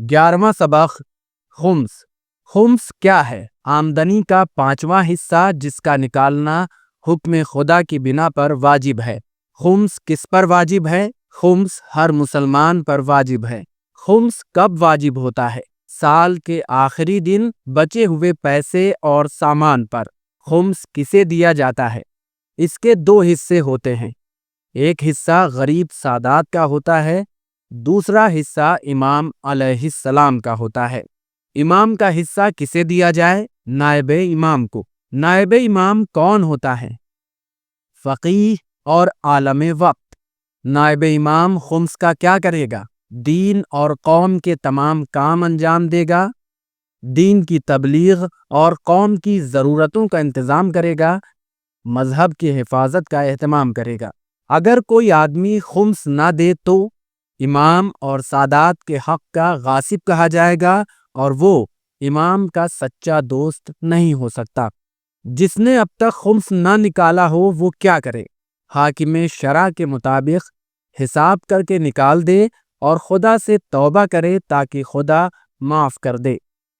11واں سبق خمس۔ خمس کیا ہے؟ آمدنی کا 5واں حصہ جس کا نکالنا حکم خدا کی بنا پر واجب ہے۔ خمس کس پر واجب ہے؟ خمس ہر مسلمان پر واجب ہے۔ خمس کب واجب ہوتا ہے؟ سال کے آخری دن بچے ہوئے پیسے اور سامان پر۔ خمس کسے دیا جاتا ہے؟ اس کے 2 حصے ہوتے ہیں۔ ایک حصہ غریب سادات کا ہوتا ہے، دوسرا حصہ امام علیہ السلام کا ہوتا ہے۔ امام کا حصہ کسے دیا جائے؟ نائب امام کو۔ نائب امام کون ہوتا ہے؟ فقیہ اور عالم وقت۔ نائب امام خمس کا کیا کرے گا؟ دین اور قوم کے تمام کام انجام دے گا، دین کی تبلیغ اور قوم کی ضرورتوں کا انتظام کرے گا، مذہب کی حفاظت کا اہتمام کرے گا۔ اگر کوئی آدمی خمس نہ دے تو امام اور سادات کے حق کا غاصب کہا جائے گا اور وہ امام کا سچا دوست نہیں ہو سکتا۔ جس نے اب تک خمس نہ نکالا ہو وہ کیا کرے؟ حاکم شرع کے مطابق حساب کر کے نکال دے اور خدا سے توبہ کرے تاکہ خدا معاف کر دے۔